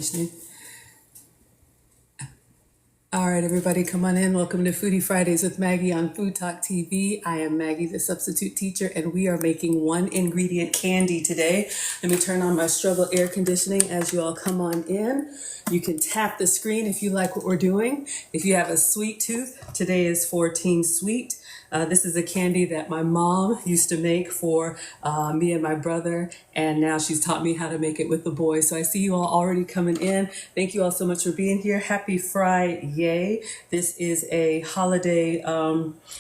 conditioning. All right, everybody, come on in. Welcome to Foodie Fridays with Maggie on Food Talk TV. I am Maggie, the substitute teacher, and we are making one ingredient candy today. Let me turn on my struggle air conditioning as you all come on in. You can tap the screen if you like what we're doing. If you have a sweet tooth, today is 14 sweet. This is a candy that my mom used to make for me and my brother, and now she's taught me how to make it with the boys. So I see you all already coming in. Thank you all so much for being here. Happy Friday. This is a holiday,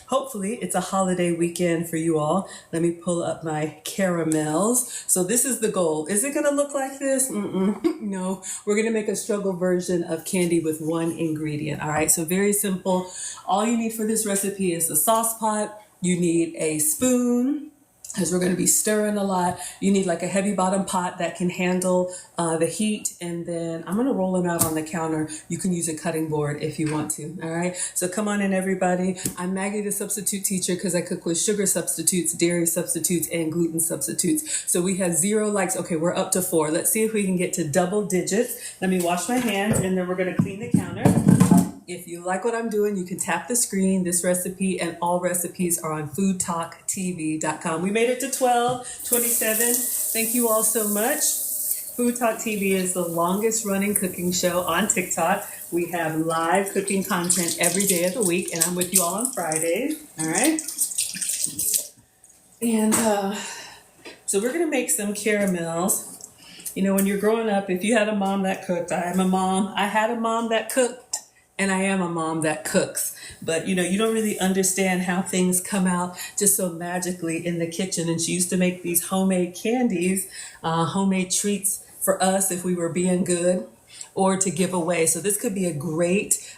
hopefully it's a holiday weekend for you all. Let me pull up my caramels. So this is the goal. Is it gonna look like this? No, we're gonna make a struggle version of candy with one ingredient. All right, so very simple. All you need for this recipe is the sauce pot. You need a spoon, because we're going to be stirring a lot. You need like a heavy bottom pot that can handle the heat. And then I'm going to roll them out on the counter. You can use a cutting board if you want to. All right. So come on in, everybody. I'm Maggie, the substitute teacher, because I cook with sugar substitutes, dairy substitutes, and gluten substitutes. So we have 0 likes. Okay, we're up to 4. Let's see if we can get to double digits. Let me wash my hands, and then we're going to clean the counter. If you like what I'm doing, you can tap the screen. This recipe and all recipes are on FoodTokTV.com. We made it to 27. Thank you all so much. Food Talk TV is the longest running cooking show on TikTok. We have live cooking content every day of the week, and I'm with you all on Fridays. All right. And so we're going to make some caramels. You know, when you're growing up, if you had a mom that cooked, I am a mom. I had a mom that cooked. And I am a mom that cooks, but you know, you don't really understand how things come out just so magically in the kitchen. And she used to make these homemade candies, homemade treats for us if we were being good, or to give away. So this could be a great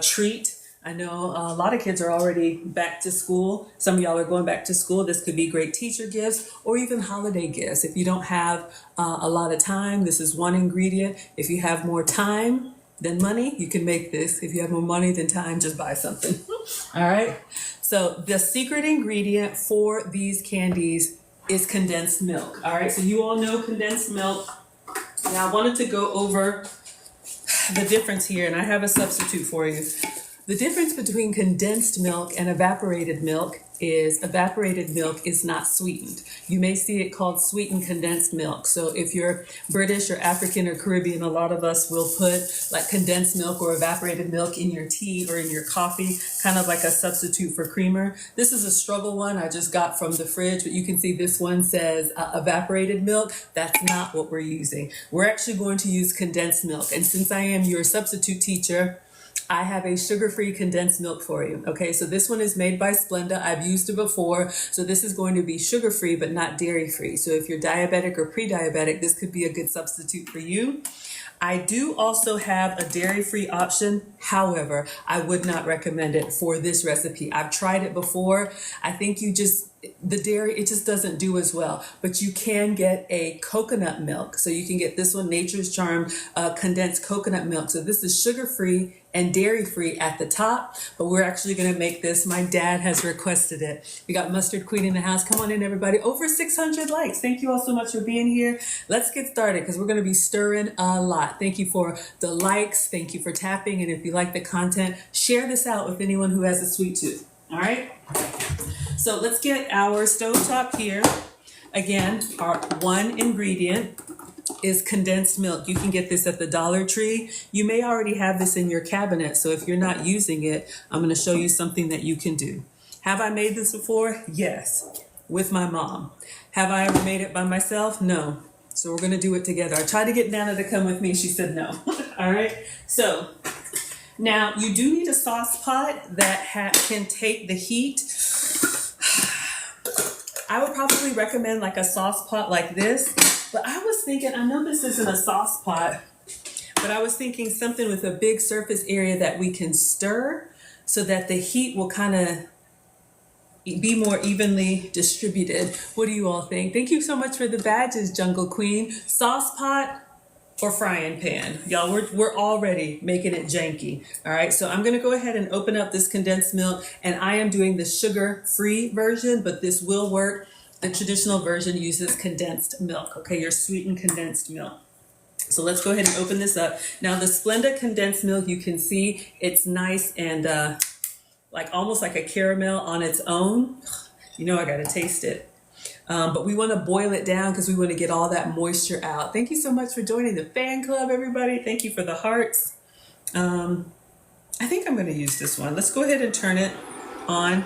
treat. I know a lot of kids are already back to school. Some of y'all are going back to school. This could be great teacher gifts or even holiday gifts. If you don't have a lot of time, this is one ingredient. If you have more time than money, you can make this. If you have more money than time, just buy something. All right. So the secret ingredient for these candies is condensed milk. All right. So you all know condensed milk. Now I wanted to go over the difference here, and I have a substitute for you. The difference between condensed milk and evaporated milk is not sweetened. You may see it called sweetened condensed milk. So if you're British or African or Caribbean, a lot of us will put like condensed milk or evaporated milk in your tea or in your coffee, kind of like a substitute for creamer. This is a struggle one I just got from the fridge, but you can see this one says evaporated milk. That's not what we're using. We're actually going to use condensed milk. And since I am your substitute teacher, I have a sugar-free condensed milk for you. Okay, so this one is made by Splenda. I've used it before. So this is going to be sugar-free, but not dairy-free. So if you're diabetic or pre-diabetic, this could be a good substitute for you. I do also have a dairy-free option. However, I would not recommend it for this recipe. I've tried it before. I think the dairy, it just doesn't do as well. But you can get a coconut milk. So you can get this one, Nature's Charm condensed coconut milk. So this is sugar-free and dairy-free at the top, but we're actually going to make this. My dad has requested it. We got Mustard Queen in the house. Come on in, everybody. Over 600 likes. Thank you all so much for being here. Let's get started because we're going to be stirring a lot. Thank you for the likes. Thank you for tapping. And if you like the content, share this out with anyone who has a sweet tooth. All right. So let's get our stovetop here. Again, our one ingredient is condensed milk. You can get this at the Dollar Tree. You may already have this in your cabinet. So if you're not using it, I'm going to show you something that you can do. Have I made this before? Yes, with my mom. Have I ever made it by myself? No. So we're going to do it together. I tried to get Nana to come with me. She said no. All right. So now you do need a sauce pot that can take the heat. I would probably recommend like a sauce pot like this. But I was thinking, I know this isn't a sauce pot, but I was thinking something with a big surface area that we can stir so that the heat will kind of be more evenly distributed. What do you all think? Thank you so much for the badges, Jungle Queen. Sauce pot or frying pan? Y'all, we're already making it janky. All right, so I'm gonna go ahead and open up this condensed milk, and I am doing the sugar-free version, but this will work. The traditional version uses condensed milk, okay, your sweetened condensed milk. So let's go ahead and open this up. Now the Splenda condensed milk, you can see it's nice and like almost like a caramel on its own. You know I gotta taste it. But we want to boil it down because we want to get all that moisture out. Thank you so much for joining the fan club, everybody. Thank you for the hearts. I think I'm going to use this one. Let's go ahead and turn it on.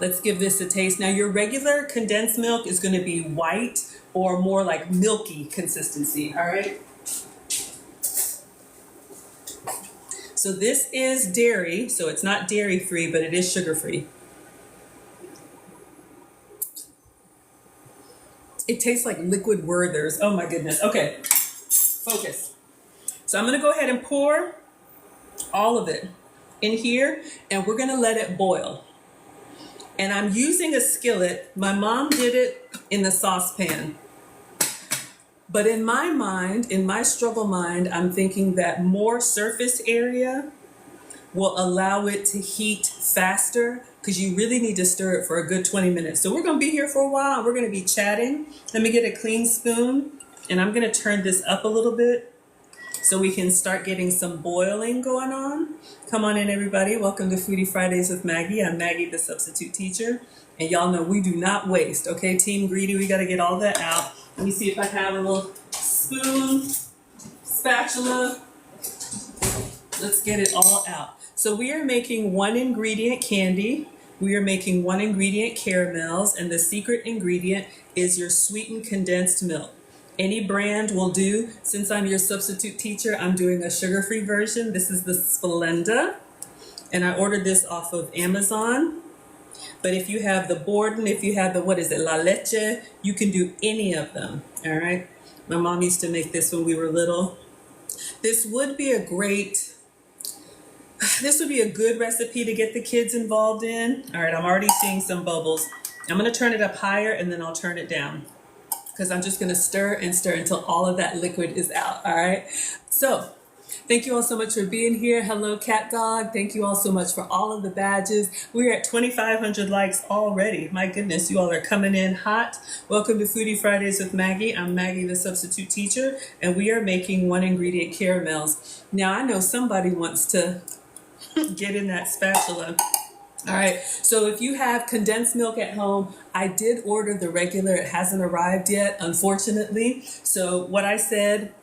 Let's give this a taste. Now your regular condensed milk is going to be white or more like milky consistency, all right? So this is dairy, so it's not dairy free, but it is sugar free. It tastes like liquid Werther's. Oh my goodness. Okay, focus. So I'm going to go ahead and pour all of it in here, and we're going to let it boil. And I'm using a skillet. My mom did it in the saucepan. But in my mind, in my struggle mind, I'm thinking that more surface area will allow it to heat faster, because you really need to stir it for a good 20 minutes. So we're going to be here for a while. We're going to be chatting. Let me get a clean spoon, and I'm going to turn this up a little bit so we can start getting some boiling going on. Come on in, everybody. Welcome to Foodie Fridays with Maggie. I'm Maggie, the substitute teacher. And y'all know we do not waste, okay? Team Greedy, we got to get all that out. Let me see if I have a little spoon, spatula. Let's get it all out. So we are making 1 ingredient candy. We are making 1 ingredient caramels. And the secret ingredient is your sweetened condensed milk. Any brand will do. Since I'm your substitute teacher, I'm doing a sugar-free version. This is the Splenda. And I ordered this off of Amazon. But if you have the Borden, if you have the, what is it, La Leche, you can do any of them, all right? My mom used to make this when we were little. This would be a good recipe to get the kids involved in. All right, I'm already seeing some bubbles. I'm gonna turn it up higher and then I'll turn it down, because I'm just gonna stir and stir until all of that liquid is out, all right? So, thank you all so much for being here. Hello, Cat Dog. Thank you all so much for all of the badges. We're at 2,500 likes already. My goodness, you all are coming in hot. Welcome to Foodie Fridays with Maggie. I'm Maggie, the substitute teacher, and we are making 1 ingredient caramels. Now, I know somebody wants to get in that spatula. All right, so if you have condensed milk at home, I did order the regular. It hasn't arrived yet, unfortunately. So what I said,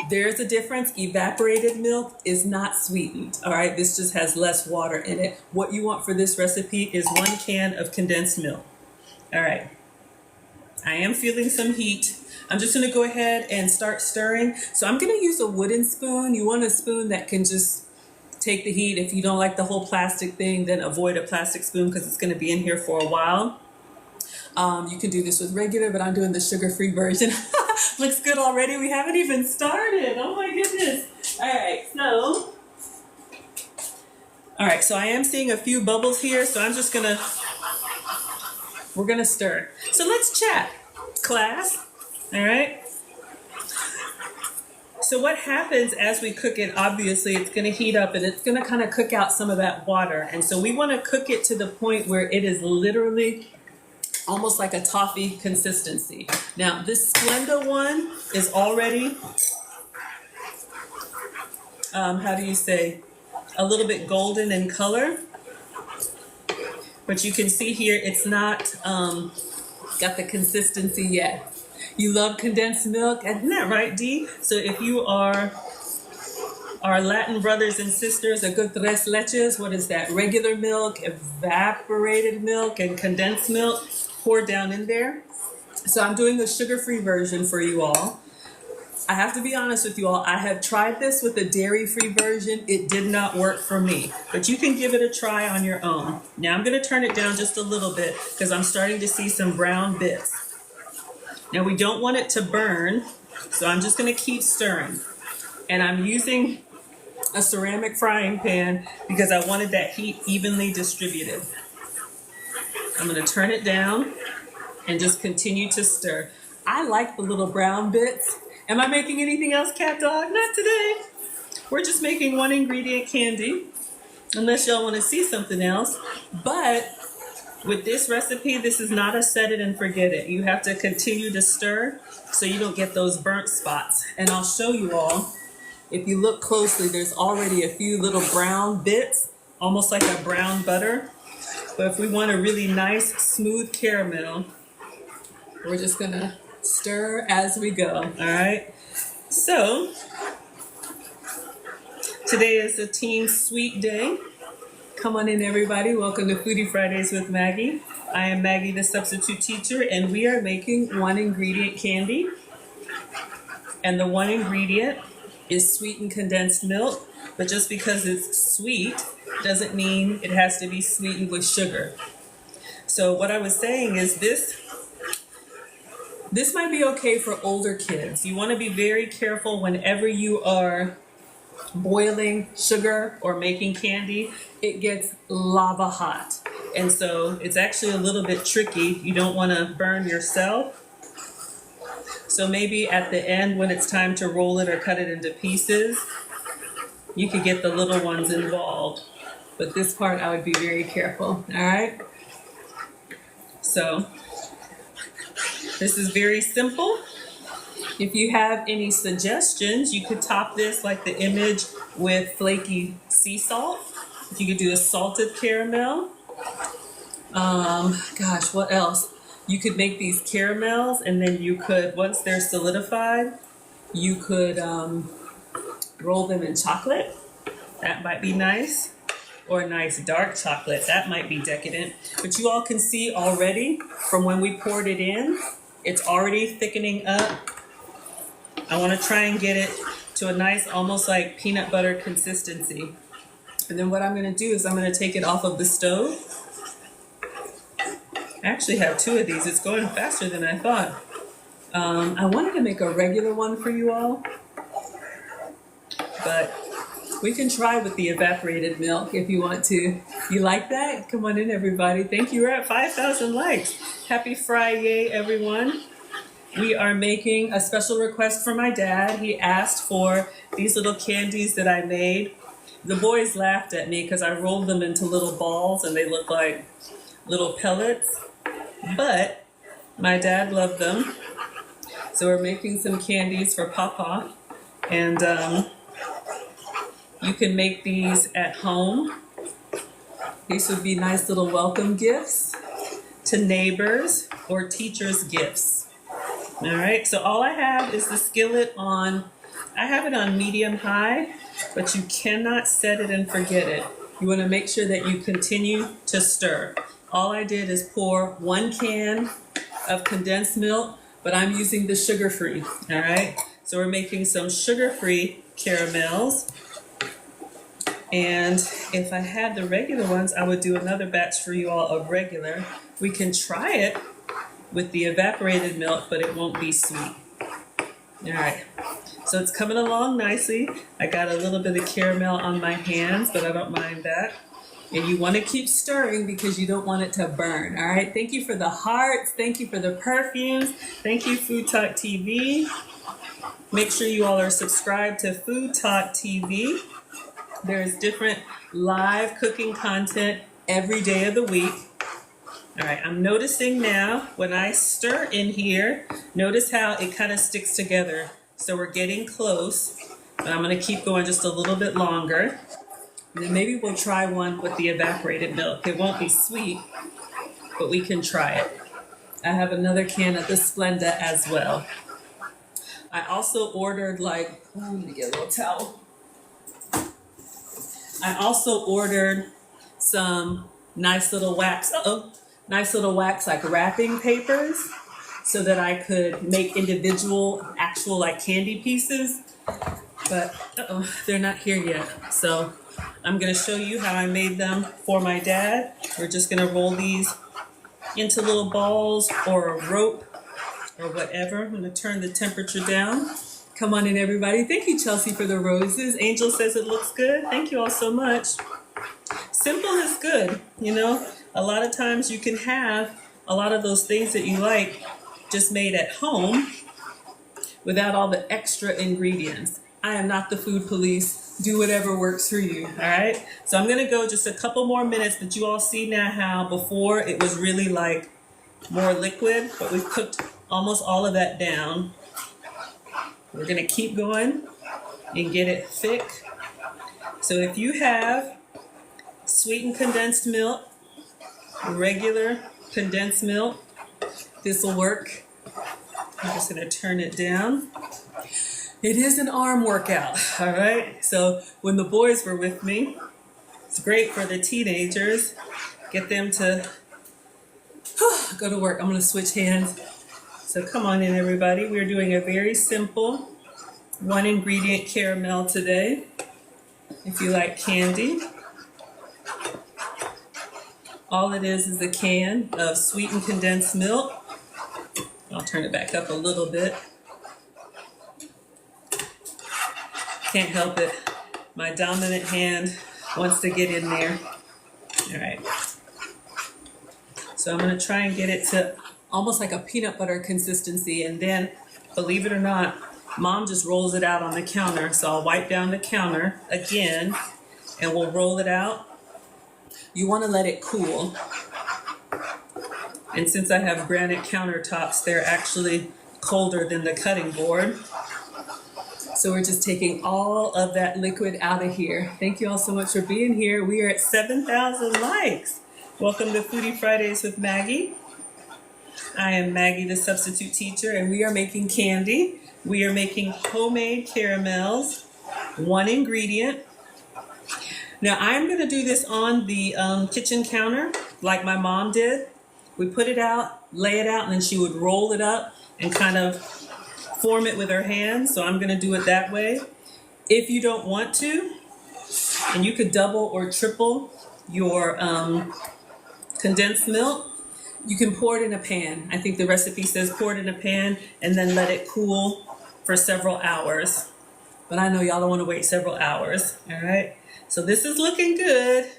there's a difference. Evaporated milk is not sweetened. All right, this just has less water in it. What you want for this recipe is 1 can of condensed milk. All right, I am feeling some heat. I'm just gonna go ahead and start stirring. So I'm gonna use a wooden spoon. You want a spoon that can just take the heat. If you don't like the whole plastic thing, then avoid a plastic spoon because it's gonna be in here for a while. You can do this with regular, but I'm doing the sugar-free version. Looks good already. We haven't even started. Oh my goodness. All right, so I am seeing a few bubbles here, so I'm just we're gonna stir. So let's chat, class. All right. So what happens as we cook it, obviously it's gonna heat up and it's gonna kind of cook out some of that water. And so we wanna cook it to the point where it is literally almost like a toffee consistency. Now this Splenda one is already, how do you say, a little bit golden in color. But you can see here it's not got the consistency yet. You love condensed milk, isn't that right, Dee? So if you are our Latin brothers and sisters, a good tres leches, what is that? Regular milk, evaporated milk, and condensed milk poured down in there. So I'm doing a sugar-free version for you all. I have to be honest with you all, I have tried this with a dairy-free version. It did not work for me, but you can give it a try on your own. Now I'm gonna turn it down just a little bit because I'm starting to see some brown bits. Now we don't want it to burn, so I'm just gonna keep stirring. And I'm using a ceramic frying pan because I wanted that heat evenly distributed. I'm gonna turn it down and just continue to stir. I like the little brown bits. Am I making anything else, Cat Dog? Not today. We're just making 1 ingredient candy, unless y'all wanna see something else. But With this recipe, this is not a set it and forget it. You have to continue to stir so you don't get those burnt spots. And I'll show you all, if you look closely, there's already a few little brown bits, almost like a brown butter. But if we want a really nice, smooth caramel, we're just gonna stir as we go, all right? So, today is a Team Sweet Day. Come on in, everybody. Welcome to Foodie Fridays with Maggie. I am Maggie, the substitute teacher, and we are making one ingredient candy. And the one ingredient is sweetened condensed milk, but just because it's sweet doesn't mean it has to be sweetened with sugar. So what I was saying is this might be okay for older kids. You want to be very careful whenever you are boiling sugar or making candy. It gets lava hot. And so it's actually a little bit tricky. You don't want to burn yourself. So maybe at the end when it's time to roll it or cut it into pieces, you could get the little ones involved. But this part I would be very careful, all right? So this is very simple. If you have any suggestions, you could top this like the image with flaky sea salt. You could do a salted caramel. Gosh, what else? You could make these caramels and then you could, once they're solidified, you could roll them in chocolate. That might be nice. Or nice dark chocolate. That might be decadent. But you all can see already from when we poured it in, it's already thickening up. I want to try and get it to a nice, almost like peanut butter consistency. And then what I'm going to do is I'm going to take it off of the stove. I actually have two of these. It's going faster than I thought. I wanted to make a regular one for you all, but we can try with the evaporated milk if you want to. You like that? Come on in, everybody. Thank you. We're at 5,000 likes. Happy Friday, everyone. We are making a special request for my dad. He asked for these little candies that I made. The boys laughed at me because I rolled them into little balls and they look like little pellets. But my dad loved them. So we're making some candies for Papa. And you can make these at home. These would be nice little welcome gifts to neighbors or teachers' gifts. All right, so all I have is the skillet on, I have it on medium high, but you cannot set it and forget it. You want to make sure that you continue to stir. All I did is pour 1 can of condensed milk, but I'm using the sugar-free, all right? So we're making some sugar-free caramels. And if I had the regular ones, I would do another batch for you all of regular. We can try it with the evaporated milk, but it won't be sweet. All right, so it's coming along nicely. I got a little bit of caramel on my hands, but I don't mind that. And you want to keep stirring because you don't want it to burn. All right, thank you for the hearts. Thank you for the perfumes. Thank you, FoodTokTV. Make sure you all are subscribed to FoodTokTV. There's different live cooking content every day of the week. All right, I'm noticing now when I stir in here, notice how it kind of sticks together. So we're getting close, but I'm going to keep going just a little bit longer. And then maybe we'll try one with the evaporated milk. It won't be sweet, but we can try it. I have another can of the Splenda as well. I also ordered let me get a little towel. I also ordered some nice little wax like wrapping papers so that I could make individual actual like candy pieces, but they're not here yet. So I'm gonna show you how I made them for my dad. We're just gonna roll these into little balls or a rope or whatever. I'm gonna turn the temperature down. Come on in, everybody. Thank you, Chelsea, for the roses. Angel says it looks good. Thank you all so much. Simple is good, you know. A lot of times you can have a lot of those things that you like just made at home without all the extra ingredients. I am not the food police. Do whatever works for you, all right? So I'm gonna go just a couple more minutes, but you all see now how before it was really like more liquid, but we've cooked almost all of that down. We're gonna keep going and get it thick. So if you have sweetened condensed milk, regular condensed milk, this will work. I'm just gonna turn it down. It is an arm workout, all right? So when the boys were with me, it's great for the teenagers. Get them to go to work. I'm gonna switch hands. So come on in, everybody. We're doing a very simple one ingredient caramel today. If you like candy, all it is a can of sweetened condensed milk. I'll turn it back up a little bit. Can't help it. My dominant hand wants to get in there. All right. So I'm gonna try and get it to almost like a peanut butter consistency, and then, believe it or not, Mom just rolls it out on the counter. So I'll wipe down the counter again, and we'll roll it out. You wanna let it cool. And since I have granite countertops, they're actually colder than the cutting board. So we're just taking all of that liquid out of here. Thank you all so much for being here. We are at 7,000 likes. Welcome to Foodie Fridays with Maggie. I am Maggie, the substitute teacher, and we are making candy. We are making homemade caramels, one ingredient. Now I'm gonna do this on the kitchen counter like my mom did. We put it out, lay it out, and then she would roll it up and kind of form it with her hands. So I'm gonna do it that way. If you don't want to, and you could double or triple your condensed milk, you can pour it in a pan. I think the recipe says pour it in a pan and then let it cool for several hours. But I know y'all don't wanna wait several hours, all right? So this is looking good.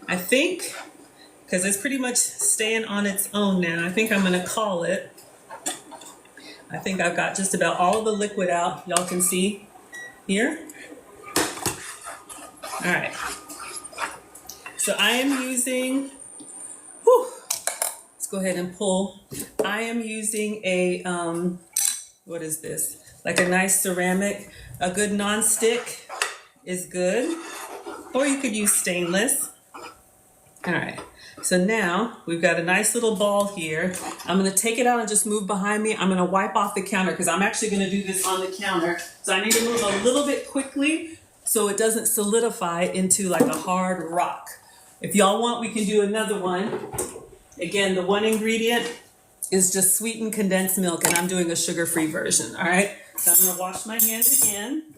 I think, because it's pretty much staying on its own now, I think I'm gonna call it. I think I've got just about all of the liquid out. Y'all can see here. All right. So I am using, let's go ahead and pull. I am using a, what is this? Like a nice ceramic. A good non-stick is good. Or you could use stainless. All right. So now we've got a nice little ball here. I'm gonna take it out and just move behind me. I'm gonna wipe off the counter because I'm actually gonna do this on the counter. So I need to move a little bit quickly so it doesn't solidify into like a hard rock. If y'all want, we can do another one. Again, the one ingredient is just sweetened condensed milk, and I'm doing a sugar-free version, all right? So I'm gonna wash my hands again.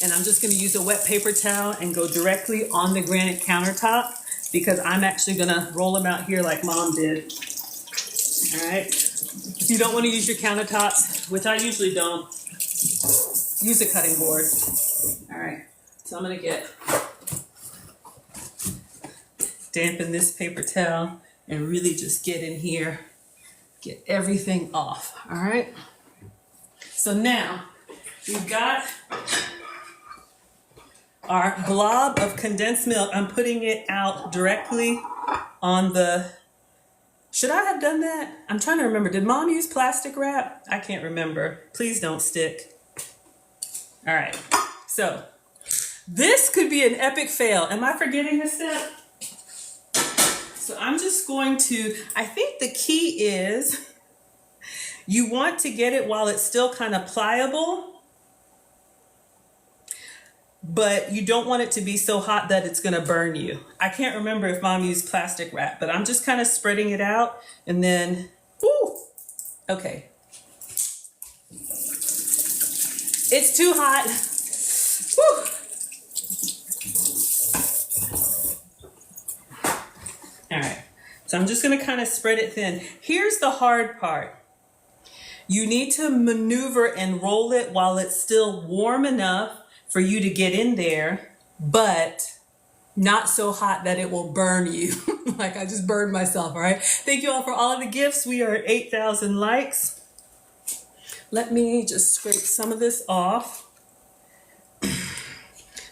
And I'm just gonna use a wet paper towel and go directly on the granite countertop, because I'm actually gonna roll them out here like Mom did. All right. If you don't want to use your countertops, which I usually don't, use a cutting board. All right. So I'm gonna dampen this paper towel and really just get in here, get everything off. All right. So now we've got our blob of condensed milk. I'm putting it out directly on the, should I have done that? I'm trying to remember. Did Mom use plastic wrap? I can't remember. Please don't stick. All right. So this could be an epic fail. Am I forgetting a step? So I'm just going to, I think the key is you want to get it while it's still kind of pliable, but you don't want it to be so hot that it's gonna burn you. I can't remember if Mom used plastic wrap, but I'm just kind of spreading it out and then, whoo, okay. It's too hot. Woo. All right, so I'm just gonna kind of spread it thin. Here's the hard part. You need to maneuver and roll it while it's still warm enough for you to get in there, but not so hot that it will burn you. Like I just burned myself, all right? Thank you all for all of the gifts. We are at 8,000 likes. Let me just scrape some of this off.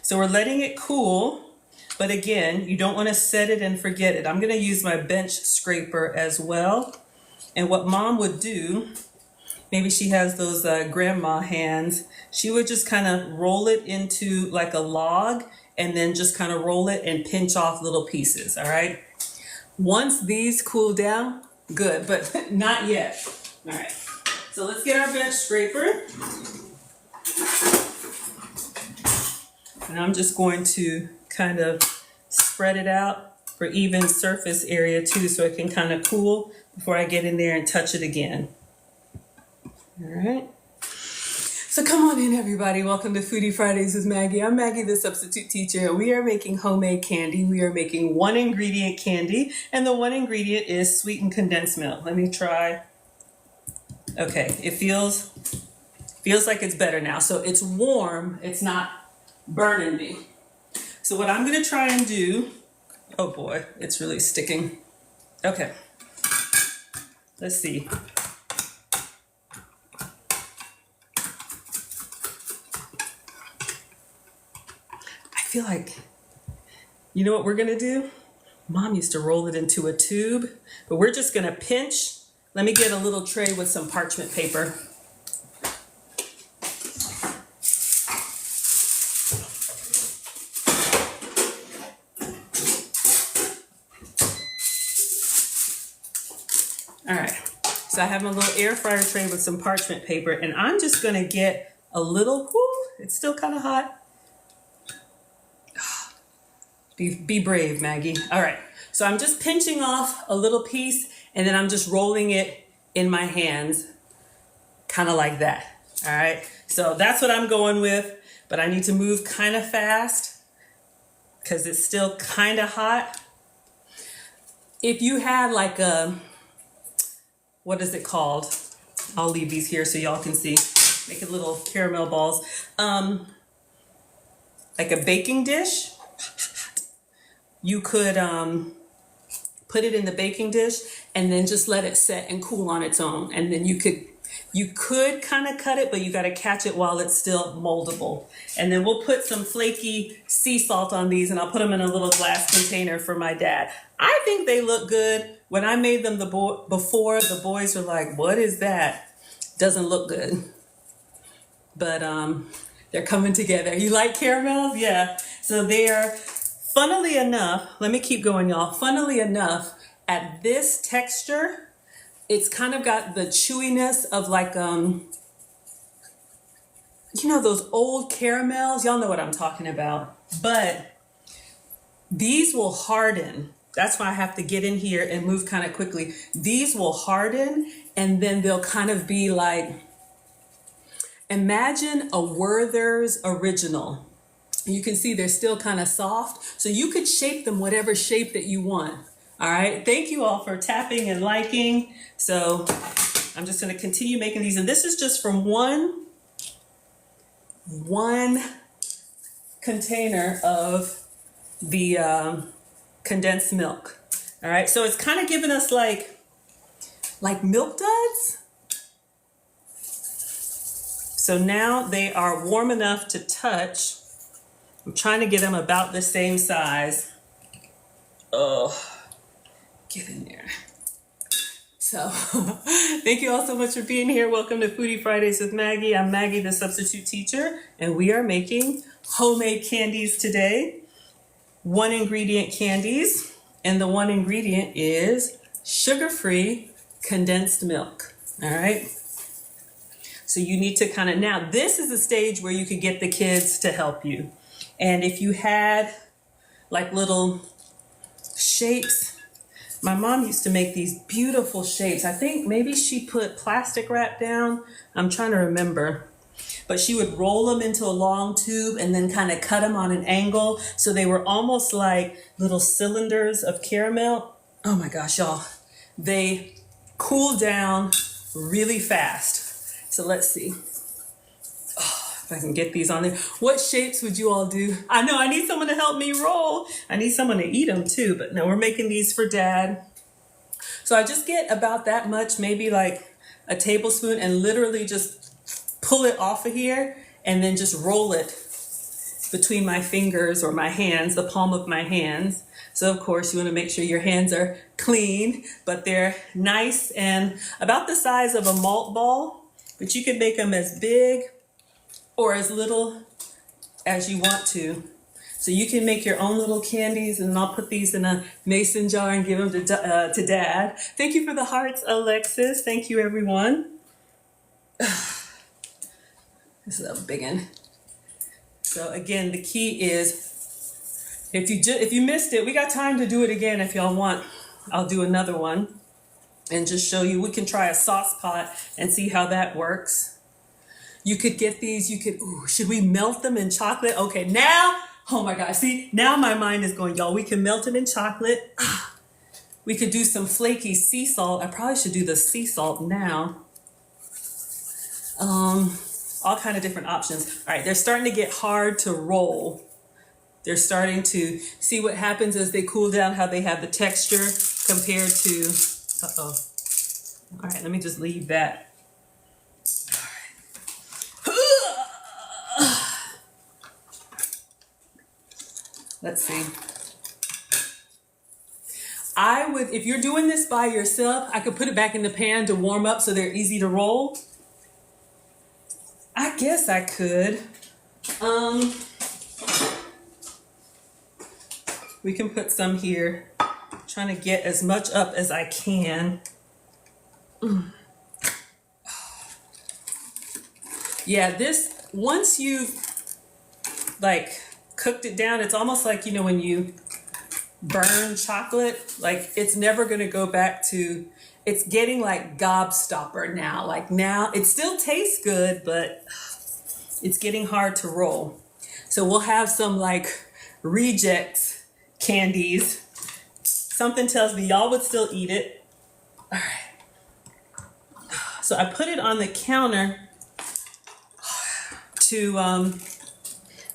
So we're letting it cool, but again, you don't want to set it and forget it. I'm going to use my bench scraper as well. And what mom would do, maybe she has those grandma hands, she would just kind of roll it into like a log and then just kind of roll it and pinch off little pieces, all right? Once these cool down, good, but not yet. All right, so let's get our bench scraper. And I'm just going to kind of spread it out for even surface area too, so it can kind of cool before I get in there and touch it again. All right. So come on in, everybody. Welcome to Foodie Fridays with Maggie. I'm Maggie, the substitute teacher, and we are making homemade candy. We are making 1-ingredient candy, and the 1 ingredient is sweetened condensed milk. Let me try. Okay, it feels like it's better now. So it's warm. It's not burning me. So what I'm going to try and do, oh boy, it's really sticking. Okay, let's see. I feel like, you know what we're going to do? Mom used to roll it into a tube, but we're just going to pinch. Let me get a little tray with some parchment paper. All right, so I have my little air fryer tray with some parchment paper, and I'm just gonna get a little, it's still kind of hot. Be brave, Maggie. All right, so I'm just pinching off a little piece, and then I'm just rolling it in my hands, kind of like that. All right, so that's what I'm going with, but I need to move kind of fast because it's still kind of hot. If you had like a, what is it called? I'll leave these here so y'all can see. Making little caramel balls. Like a baking dish. You could put it in the baking dish and then just let it set and cool on its own. And then you could kind of cut it, but you got to catch it while it's still moldable. And then we'll put some flaky sea salt on these, and I'll put them in a little glass container for my dad. I think they look good. When I made them before, the boys were like, what is that? Doesn't look good. But they're coming together. You like caramels? Yeah. So they're, funnily enough, let me keep going, y'all. Funnily enough, at this texture, it's kind of got the chewiness of like, you know, those old caramels? Y'all know what I'm talking about. But these will harden. That's why I have to get in here and move kind of quickly. These will harden, and then they'll kind of be like, imagine a Werther's original. You can see they're still kind of soft. So you could shape them whatever shape that you want. All right. Thank you all for tapping and liking. So I'm just going to continue making these. And this is just from one container of the condensed milk. All right. So it's kind of giving us like milk duds. So now they are warm enough to touch. I'm trying to get them about the same size. Oh, get in there. So thank you all so much for being here. Welcome to Foodie Fridays with Maggie. I'm Maggie, the substitute teacher, and we are making homemade candies today. 1-ingredient candies, and the 1 ingredient is sugar-free condensed milk. All right. So you need to kind of, now this is a stage where you could get the kids to help you. And if you had like little shapes, my mom used to make these beautiful shapes. I think maybe she put plastic wrap down. I'm trying to remember. But she would roll them into a long tube and then kind of cut them on an angle. So they were almost like little cylinders of caramel. Oh my gosh, y'all. They cool down really fast. So let's see. Oh, if I can get these on there. What shapes would you all do? I know I need someone to help me roll. I need someone to eat them too. But no, we're making these for Dad. So I just get about that much, maybe like a tablespoon, and literally just pull it off of here and then just roll it between my fingers or my hands, the palm of my hands. So of course you want to make sure your hands are clean, but they're nice and about the size of a malt ball, but you can make them as big or as little as you want to. So you can make your own little candies, and I'll put these in a mason jar and give them to Dad. Thank you for the hearts, Alexis. Thank you, everyone. This is a big one. So again, the key is, if you missed it, we got time to do it again if y'all want. I'll do another one and just show you. We can try a sauce pot and see how that works. You could get these, should we melt them in chocolate? Okay, now, oh my gosh, see, now my mind is going, y'all, we can melt them in chocolate. We could do some flaky sea salt. I probably should do the sea salt now. All kind of different options. All right, they're starting to get hard to roll. They're starting to see what happens as they cool down, how they have the texture compared to, uh-oh. All right, let me just leave that. Let's see. I would, if you're doing this by yourself, I could put it back in the pan to warm up so they're easy to roll. I guess I could. We can put some here. I'm trying to get as much up as I can. Yeah, this, once you like cooked it down, it's almost like, you know, when you burn chocolate, like it's never going to go back to, it's getting like gobstopper now. Like now it still tastes good, but it's getting hard to roll. So we'll have some like rejects candies. Something tells me y'all would still eat it. All right. So I put it on the counter to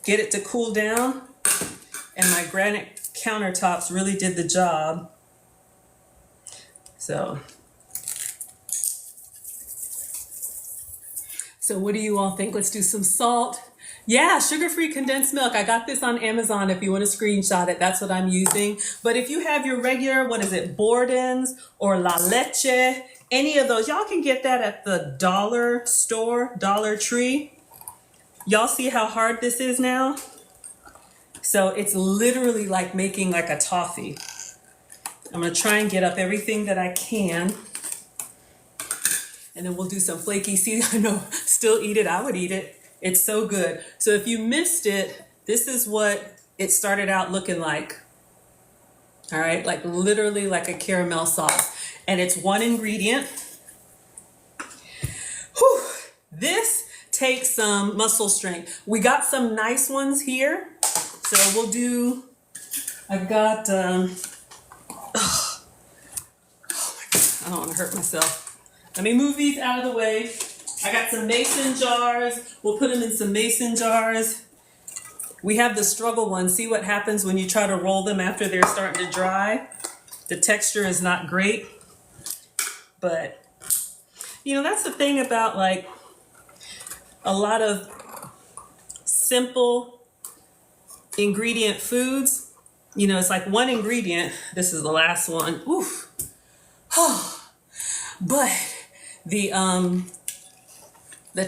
get it to cool down, and my granite countertops really did the job. So what do you all think? Let's do some salt. Yeah, sugar-free condensed milk. I got this on Amazon if you want to screenshot it. That's what I'm using. But if you have your regular, what is it, Borden's or La Leche, any of those, y'all can get that at the dollar store, Dollar Tree. Y'all see how hard this is now? So it's literally like making like a toffee. I'm going to try and get up everything that I can. And then we'll do some flaky. See, I know, still eat it. I would eat it. It's so good. So if you missed it, this is what it started out looking like. All right, like literally like a caramel sauce. And it's one ingredient. Whew. This takes some muscle strength. We got some nice ones here. So we'll do, I've got, oh my God, I don't want to hurt myself. Let me move these out of the way. I got some mason jars. We'll put them in some mason jars. We have the struggle ones. See what happens when you try to roll them after they're starting to dry? The texture is not great. But, you know, that's the thing about like a lot of simple ingredient foods. You know, it's like one ingredient. This is the last one. Oof. But the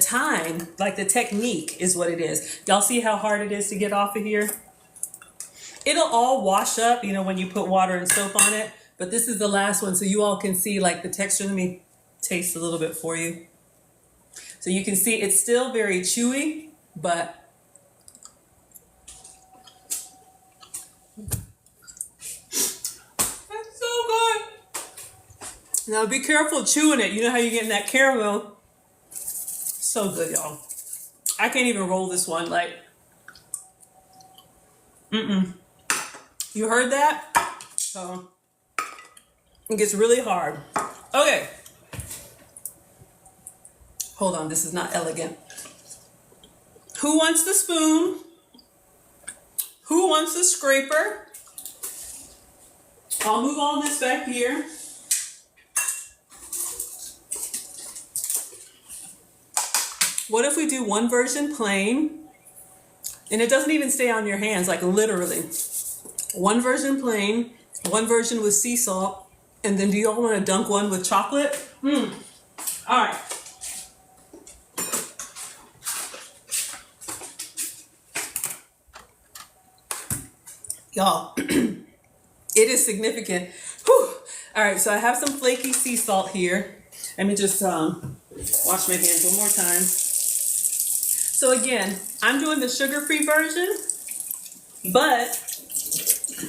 time, like the technique is what it is. Y'all see how hard it is to get off of here? It'll all wash up, you know, when you put water and soap on it. But this is the last one, so you all can see like the texture. Let me taste a little bit for you. So you can see it's still very chewy, but it's so good. Now be careful chewing it. You know how you're getting that caramel. So good, y'all. I can't even roll this one. Like, You heard that? So it gets really hard. Okay. Hold on, this is not elegant. Who wants the spoon? Who wants the scraper? I'll move all this back here. What if we do one version plain, and it doesn't even stay on your hands, like literally. One version plain, one version with sea salt, and then do y'all want to dunk one with chocolate? All right. Y'all, it is significant. Whew. All right, so I have some flaky sea salt here. Let me just wash my hands one more time. So again, I'm doing the sugar-free version, but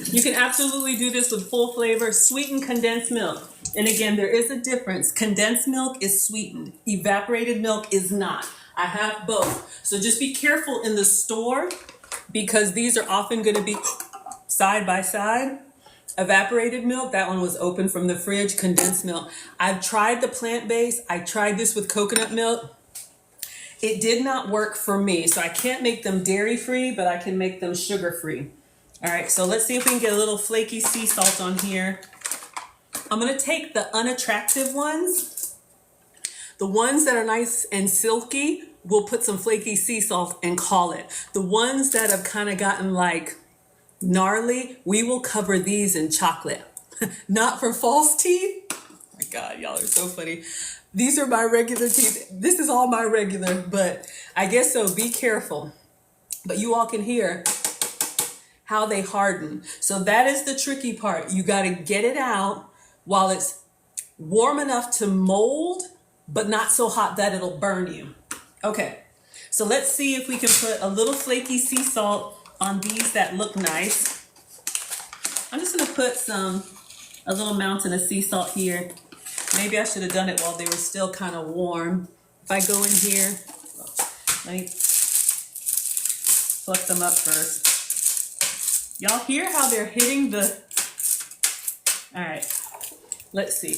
you can absolutely do this with full flavor, sweetened condensed milk. And again, there is a difference. Condensed milk is sweetened. Evaporated milk is not. I have both. So just be careful in the store because these are often going to be side by side. Evaporated milk, that one was open from the fridge. Condensed milk. I've tried the plant-based. I tried this with coconut milk. It did not work for me. So I can't make them dairy-free, but I can make them sugar-free. All right, so let's see if we can get a little flaky sea salt on here. I'm gonna take the unattractive ones. The ones that are nice and silky, we'll put some flaky sea salt and call it. The ones that have kind of gotten like gnarly, we will cover these in chocolate. Not for false teeth. Oh my God, y'all are so funny. These are my regular teeth. This is all my regular, but I guess so, be careful. But you all can hear how they harden. So that is the tricky part. You got to get it out while it's warm enough to mold, but not so hot that it'll burn you. Okay, so let's see if we can put a little flaky sea salt on these that look nice. I'm just gonna put a little mountain of sea salt here. Maybe I should have done it while they were still kind of warm. If I go in here, let me fluff them up first. Y'all hear how they're hitting the... All right, let's see.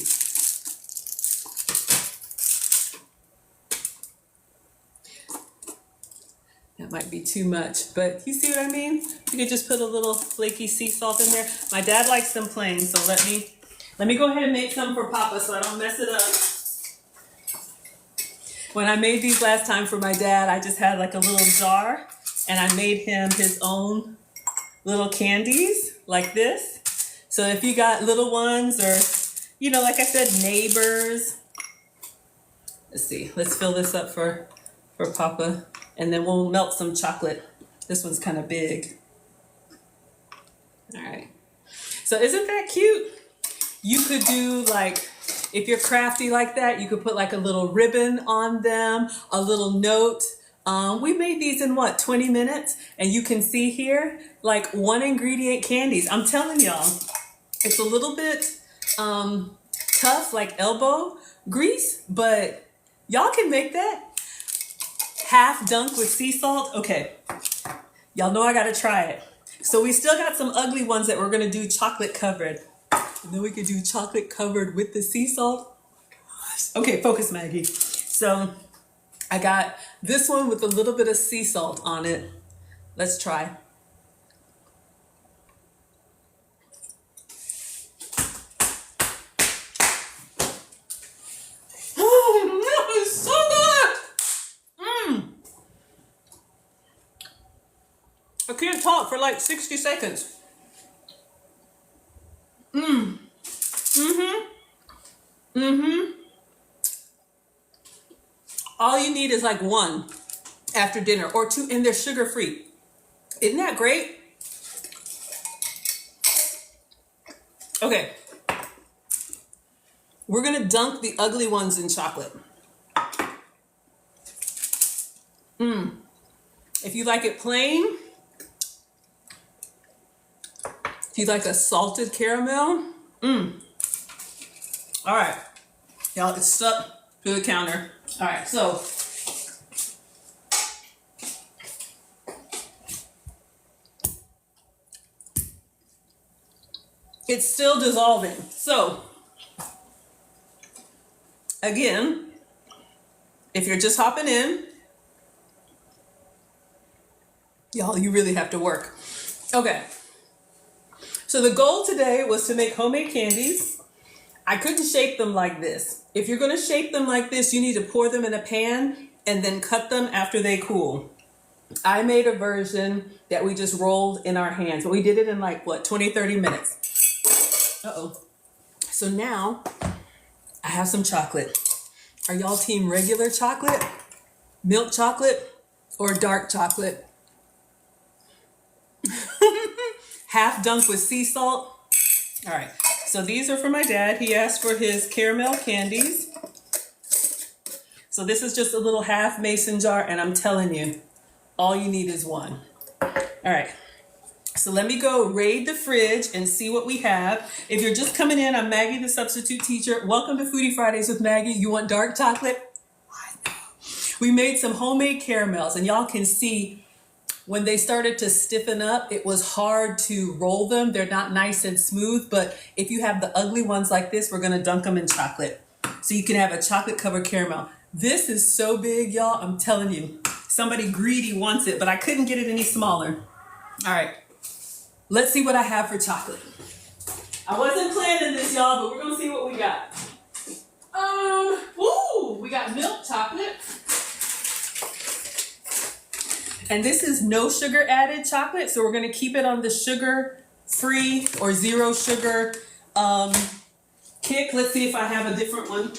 That might be too much, but you see what I mean? You could just put a little flaky sea salt in there. My dad likes them plain, so let me go ahead and make some for Papa so I don't mess it up. When I made these last time for my dad, I just had like a little jar, and I made him his own little candies like this. So if you got little ones or, you know, like I said, neighbors. Let's see, let's fill this up for Papa, and then we'll melt some chocolate. This one's kind of big. All right. So isn't that cute? You could do like, if you're crafty like that, you could put like a little ribbon on them, a little note. We made these in what, 20 minutes? And you can see here, like 1 ingredient candies. I'm telling y'all, it's a little bit tough, like elbow grease, but y'all can make that. Half dunk with sea salt. Okay, y'all know I gotta try it. So we still got some ugly ones that we're gonna do chocolate covered. And then we could do chocolate covered with the sea salt. Oh my gosh. Okay, focus, Maggie. So I got this one with a little bit of sea salt on it. Let's try. Oh, that is so good! I can't talk for like 60 seconds. All you need is like one after dinner or two, and they're sugar-free. Isn't that great? Okay. We're gonna dunk the ugly ones in chocolate. If you like it plain, if you like a salted caramel, all right. Y'all, it's stuck to the counter. All right, so it's still dissolving. So again, if you're just hopping in, y'all, you really have to work. Okay. So the goal today was to make homemade candies. I couldn't shape them like this. If you're going to shape them like this, you need to pour them in a pan and then cut them after they cool. I made a version that we just rolled in our hands, but we did it in like, what, 20, 30 minutes. Uh-oh. So now I have some chocolate. Are y'all team regular chocolate, milk chocolate, or dark chocolate? Half dunked with sea salt. All right, so these are for my dad. He asked for his caramel candies. So this is just a little half mason jar, and I'm telling you, all you need is one. All right, so let me go raid the fridge and see what we have. If you're just coming in, I'm Maggie, the substitute teacher. Welcome to Foodie Fridays with Maggie. You want dark chocolate? I know. We made some homemade caramels, and y'all can see when they started to stiffen up, it was hard to roll them. They're not nice and smooth, but if you have the ugly ones like this, we're gonna dunk them in chocolate. So you can have a chocolate covered caramel. This is so big, y'all, I'm telling you. Somebody greedy wants it, but I couldn't get it any smaller. All right, let's see what I have for chocolate. I wasn't planning this, y'all, but we're gonna see what we got. We got milk chocolate. And this is no sugar added chocolate, so we're gonna keep it on the sugar-free or zero sugar kick. Let's see if I have a different one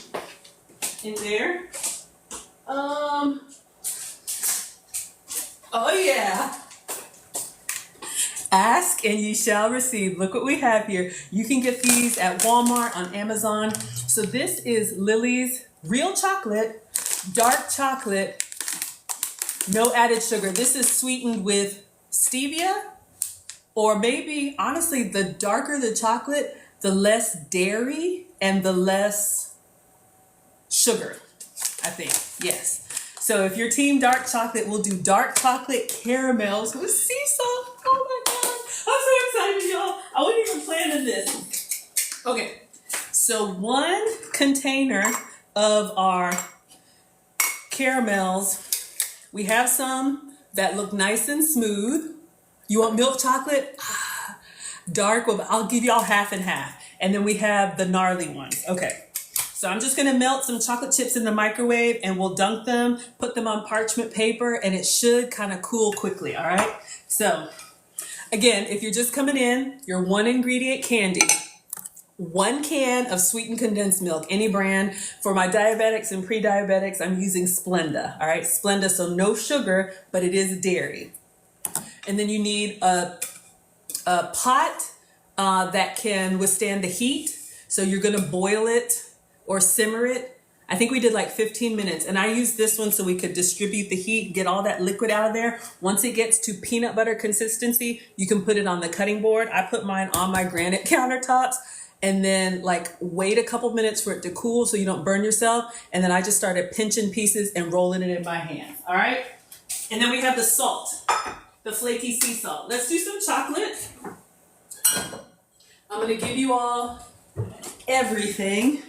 in there. Oh yeah. Ask and ye shall receive. Look what we have here. You can get these at Walmart, on Amazon. So this is Lily's real chocolate, dark chocolate, no added sugar. This is sweetened with stevia, or maybe, honestly, the darker the chocolate, the less dairy and the less sugar, I think. Yes. So if you're team dark chocolate, we'll do dark chocolate caramels with sea salt. Oh my God. I'm so excited, y'all. I wasn't even planning this. Okay. So 1 container of our caramels. We have some that look nice and smooth. You want milk chocolate? Dark, well, I'll give y'all half and half. And then we have the gnarly ones. Okay, so I'm just gonna melt some chocolate chips in the microwave and we'll dunk them, put them on parchment paper, and it should kind of cool quickly, all right? So, again, if you're just coming in, your 1 ingredient candy. 1 can of sweetened condensed milk, any brand. For my diabetics and pre-diabetics, I'm using Splenda, all right? Splenda, so no sugar, but it is dairy. And then you need a pot that can withstand the heat. So you're gonna boil it or simmer it. I think we did like 15 minutes, and I used this one so we could distribute the heat, get all that liquid out of there. Once it gets to peanut butter consistency, you can put it on the cutting board. I put mine on my granite countertops, and then like wait a couple minutes for it to cool so you don't burn yourself. And then I just started pinching pieces and rolling it in my hands, all right? And then we have the salt, the flaky sea salt. Let's do some chocolate. I'm gonna give you all everything.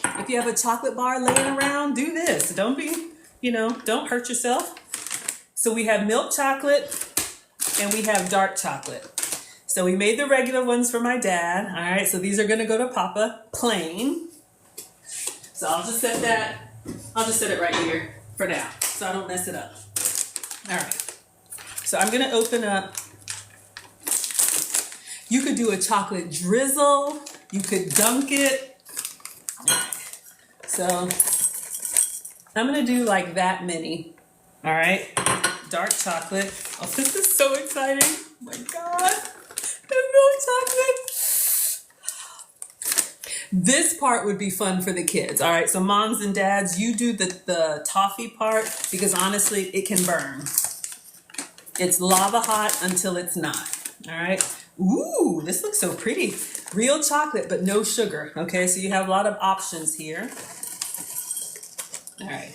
If you have a chocolate bar laying around, do this. Don't be, don't hurt yourself. So we have milk chocolate and we have dark chocolate. So we made the regular ones for my dad. All right, so these are gonna go to Papa plain. So I'll just set it right here for now so I don't mess it up. All right, so I'm gonna open up. You could do a chocolate drizzle. You could dunk it. All right. So I'm gonna do like that many. All right, dark chocolate. Oh, this is so exciting. Oh my God. Milk chocolate. This part would be fun for the kids. All right, so moms and dads, you do the toffee part because honestly, it can burn. It's lava hot until it's not. All right. Ooh, this looks so pretty. Real chocolate, but no sugar. Okay, so you have a lot of options here. All right.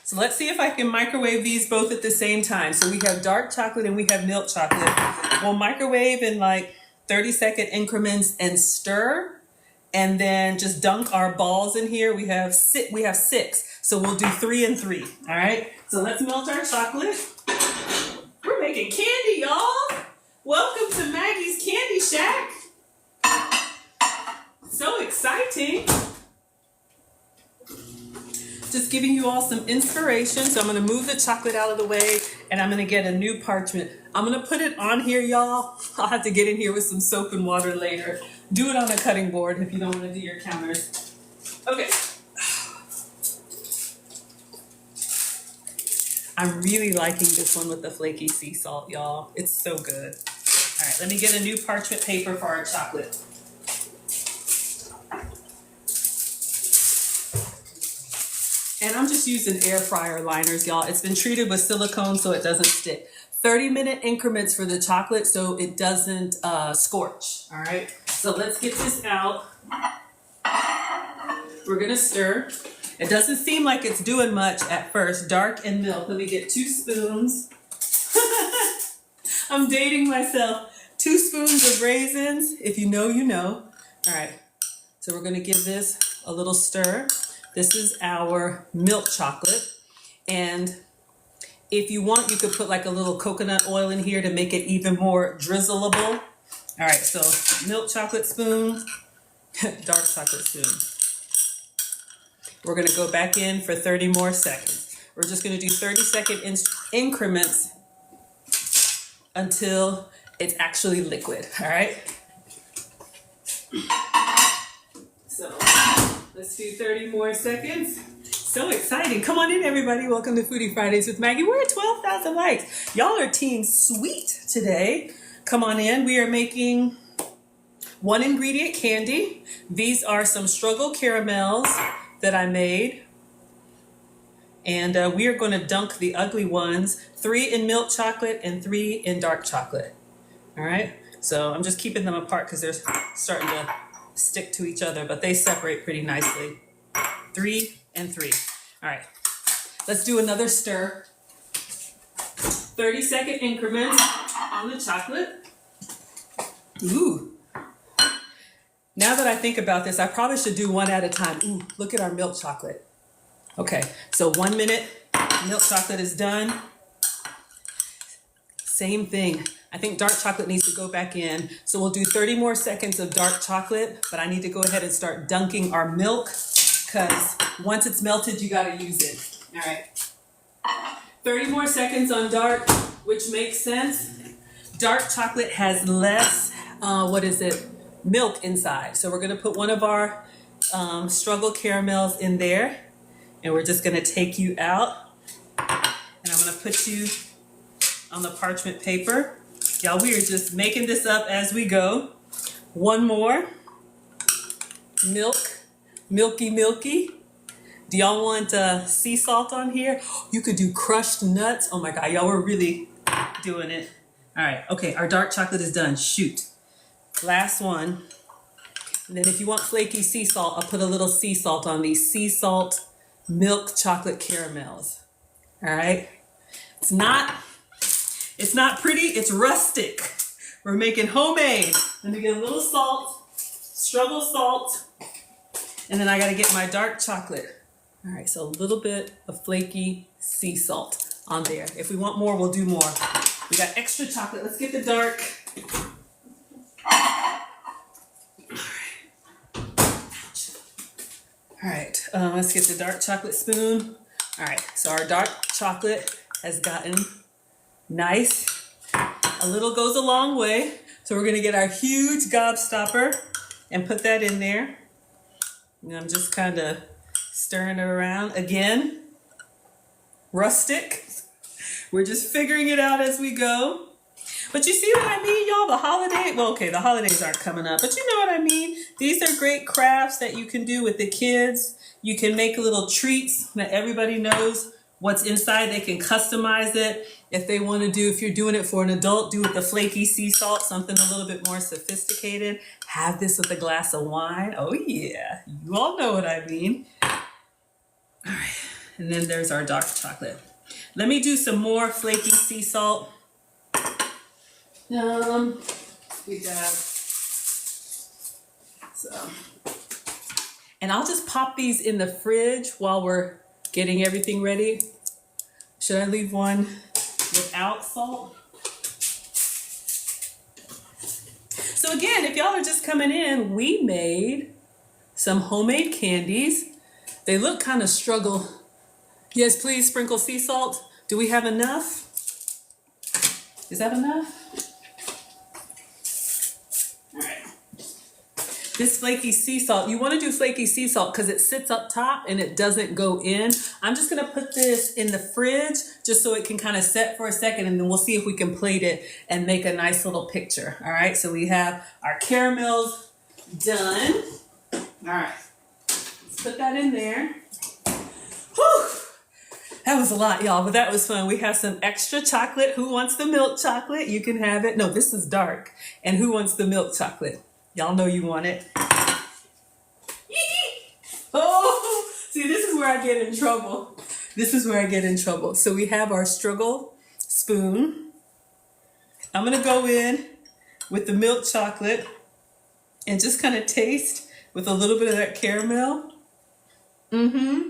So let's see if I can microwave these both at the same time. So we have dark chocolate and we have milk chocolate. We'll microwave in like 30-second increments and stir, and then just dunk our balls in here. We have 6, so we'll do 3 and 3. All right. So let's melt our chocolate. We're making candy, y'all. Welcome to Maggie's Candy Shack. So exciting. just giving you all some inspiration. So I'm gonna move the chocolate out of the way and I'm gonna get a new parchment. I'm gonna put it on here, y'all. I'll have to get in here with some soap and water later. Do it on a cutting board if you don't wanna do your counters. Okay. I'm really liking this one with the flaky sea salt, y'all. It's so good. All right, let me get a new parchment paper for our chocolate. And I'm just using air fryer liners, y'all. It's been treated with silicone so it doesn't stick. 30-minute increments for the chocolate so it doesn't scorch, all right? So let's get this out. We're gonna stir. It doesn't seem like it's doing much at first. Dark and milk. Let me get 2 spoons. I'm dating myself. 2 spoons of raisins. If you know, you know. All right. So we're going to give this a little stir. This is our milk chocolate. And if you want, you could put like a little coconut oil in here to make it even more drizzleable. All right. So milk chocolate spoon, dark chocolate spoon. We're going to go back in for 30 more seconds. We're just going to do 30-second increments until it's actually liquid, all right? So let's do 30 more seconds. So exciting. Come on in, everybody. Welcome to Foodie Fridays with Maggie. We're at 12,000 likes. Y'all are team sweet today. Come on in. We are making 1 ingredient candy. These are some struggle caramels that I made. And we are going to dunk the ugly ones, 3 in milk chocolate and 3 in dark chocolate. All right. So I'm just keeping them apart because they're starting to stick to each other, but they separate pretty nicely. 3 and 3. All right. Let's do another stir. 30-second increments on the chocolate. Ooh. Now that I think about this, I probably should do one at a time. Ooh, look at our milk chocolate. Okay, so 1 minute, milk chocolate is done. Same thing. I think dark chocolate needs to go back in. So we'll do 30 more seconds of dark chocolate, but I need to go ahead and start dunking our milk because once it's melted, you gotta use it. All right. 30 more seconds on dark, which makes sense. Dark chocolate has less, milk inside. So we're gonna put one of our struggle caramels in there and we're just gonna take you out and I'm gonna put you on the parchment paper. Y'all, we are just making this up as we go. 1 more. Milk, milky. Do y'all want sea salt on here? You could do crushed nuts. Oh my God, y'all were really doing it. All right, okay, our dark chocolate is done. Shoot. Last one. And then if you want flaky sea salt, I'll put a little sea salt on these sea salt milk chocolate caramels. All right. It's not pretty, it's rustic. We're making homemade. Let me get a little salt, struggle salt, and then I gotta get my dark chocolate. All right, so a little bit of flaky sea salt on there. If we want more, we'll do more. We got extra chocolate. Let's get the dark. All right, let's get the dark chocolate spoon. All right, so our dark chocolate has gotten nice. A little goes a long way. So we're gonna get our huge gobstopper and put that in there. And I'm just kind of stirring it around. Again, rustic. We're just figuring it out as we go. But you see what I mean, y'all? The holidays aren't coming up, but you know what I mean? These are great crafts that you can do with the kids. You can make little treats that everybody knows what's inside. They can customize it. If they want to if you're doing it for an adult, do it with the flaky sea salt, something a little bit more sophisticated. Have this with a glass of wine. Oh yeah, you all know what I mean. All right, and then there's our dark chocolate. Let me do some more flaky sea salt. We got and I'll just pop these in the fridge while we're getting everything ready. Should I leave one without salt? So again, if y'all are just coming in, we made some homemade candies. They look kind of struggle Yes, please sprinkle sea salt. Do we have enough? Is that enough? All right. This flaky sea salt, you want to do flaky sea salt because it sits up top and it doesn't go in. I'm just going to put this in the fridge just so it can kind of set for a second, and then we'll see if we can plate it and make a nice little picture. All right, so we have our caramels done. All right, let's put that in there. Whew. That was a lot, y'all, but that was fun. We have some extra chocolate. Who wants the milk chocolate? You can have it. No, this is dark. And who wants the milk chocolate? Y'all know you want it. Oh, see, this is where I get in trouble. This is where I get in trouble. So we have our struggle spoon. I'm going to go in with the milk chocolate and just kind of taste with a little bit of that caramel. Mm-hmm.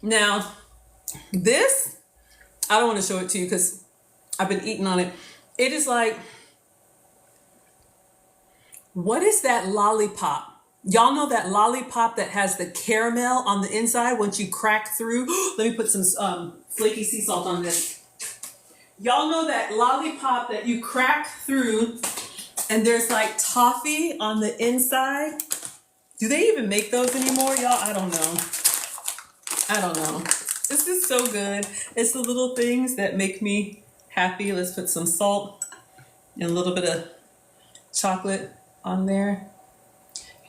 Now, this, I don't want to show it to you because I've been eating on it. It is like, what is that lollipop? Y'all know that lollipop that has the caramel on the inside once you crack through? Let me put some flaky sea salt on this. Y'all know that lollipop that you crack through and there's like toffee on the inside? Do they even make those anymore, y'all? I don't know. I don't know. This is so good. It's the little things that make me happy. Let's put some salt and a little bit of chocolate on there.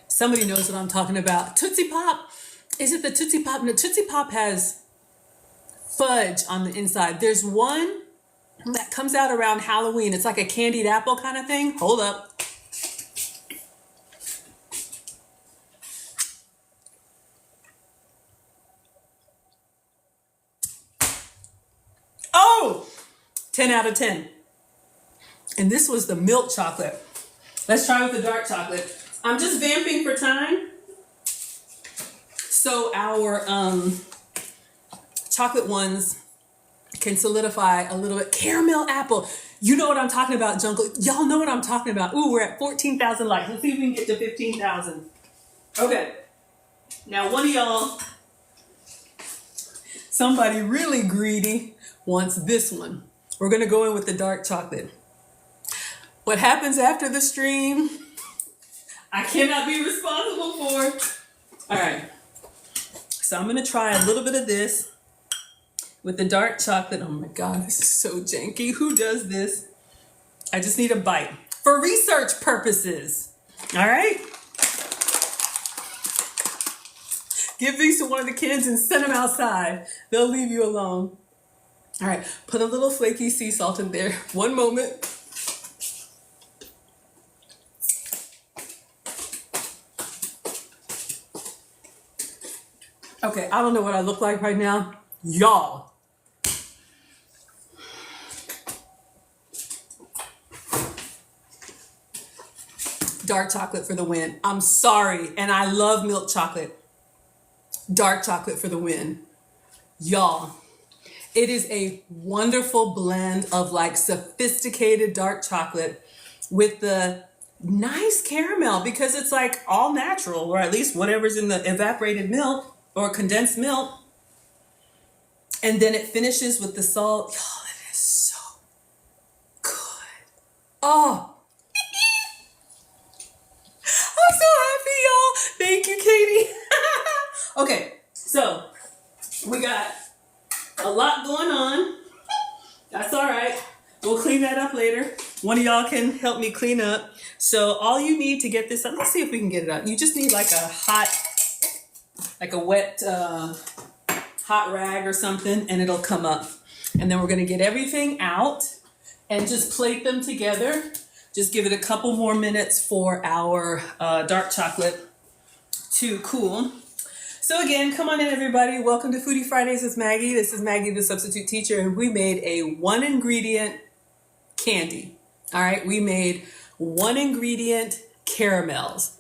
Somebody knows what I'm talking about. Tootsie Pop. Is it the Tootsie Pop? No, Tootsie Pop has fudge on the inside. There's one that comes out around Halloween. It's like a candied apple kind of thing. Hold up. Oh, 10 out of 10. And this was the milk chocolate. Let's try with the dark chocolate. I'm just vamping for time. So our chocolate ones can solidify a little bit. Caramel apple. You know what I'm talking about, Jungle. Y'all know what I'm talking about. Ooh, we're at 14,000 likes. Let's see if we can get to 15,000. Okay. Now, one of y'all, somebody really greedy, wants this one. We're going to go in with the dark chocolate. What happens after the stream, I cannot be responsible for. All right. So I'm going to try a little bit of this with the dark chocolate. Oh my God, this is so janky. Who does this? I just need a bite for research purposes. All right. Give these to one of the kids and send them outside. They'll leave you alone. All right, put a little flaky sea salt in there. One moment. Okay, I don't know what I look like right now. Y'all. Dark chocolate for the win. I'm sorry, and I love milk chocolate. Dark chocolate for the win. Y'all. It is a wonderful blend of like sophisticated dark chocolate with the nice caramel because it's like all natural, or at least whatever's in the evaporated milk or condensed milk. And then it finishes with the salt. Y'all, it is so good. Oh, I'm so happy, y'all. Thank you, Katie. Okay, so we got a lot going on. That's all right. We'll clean that up later. One of y'all can help me clean up. So all you need to get this up, let's see if we can get it up. You just need like a hot, like a wet hot rag or something, and it'll come up. And then we're gonna get everything out and just plate them together. Just give it a couple more minutes for our dark chocolate to cool. So again, come on in everybody. Welcome to Foodie Fridays with Maggie. This is Maggie, the substitute teacher, and we made a 1 ingredient candy. All right, we made 1 ingredient caramels.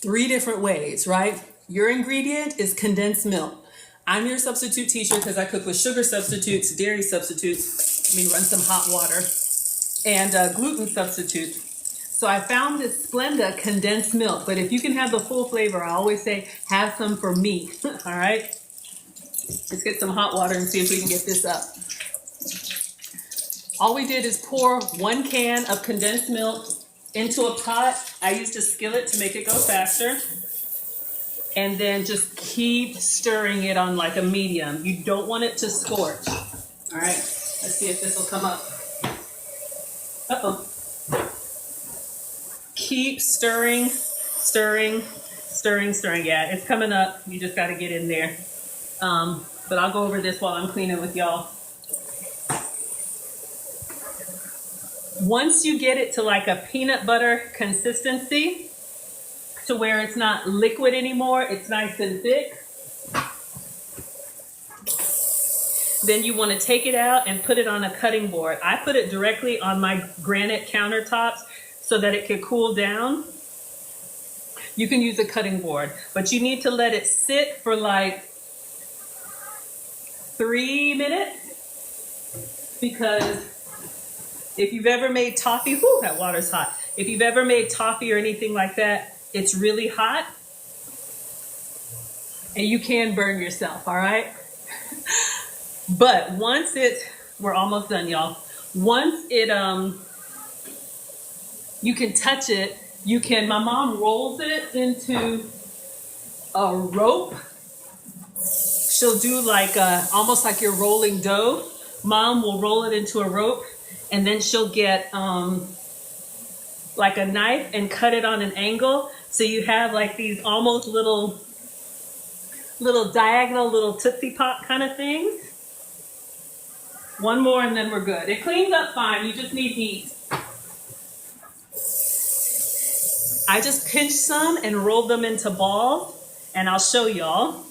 3 different ways, right? Your ingredient is condensed milk. I'm your substitute teacher because I cook with sugar substitutes, dairy substitutes. Let me run some hot water. And gluten substitutes. So I found this Splenda condensed milk, but if you can have the full flavor, I always say have some for me. All right, let's get some hot water and see if we can get this up. All we did is pour 1 can of condensed milk into a pot. I used a skillet to make it go faster. And then just keep stirring it on like a medium. You don't want it to scorch. All right, let's see if this will come up. Uh-oh. Keep stirring, stirring, stirring, stirring. Yeah, it's coming up. You just got to get in there. But I'll go over this while I'm cleaning with y'all. Once you get it to like a peanut butter consistency, to where it's not liquid anymore, it's nice and thick, then you want to take it out and put it on a cutting board. I put it directly on my granite countertops so that it could cool down. You can use a cutting board, but you need to let it sit for like 3 minutes, because if you've ever made toffee, whoo, that water's hot. If you've ever made toffee or anything like that, it's really hot and you can burn yourself, all right? But once we're almost done, y'all. Once you can touch it, my mom rolls it into a rope. She'll do like almost like you're rolling dough. Mom will roll it into a rope, and then she'll get like a knife and cut it on an angle. So you have like these almost little diagonal little Tootsie Pop kind of things. One more and then we're good. It cleans up fine, you just need heat. I just pinched some and rolled them into balls, and I'll show y'all,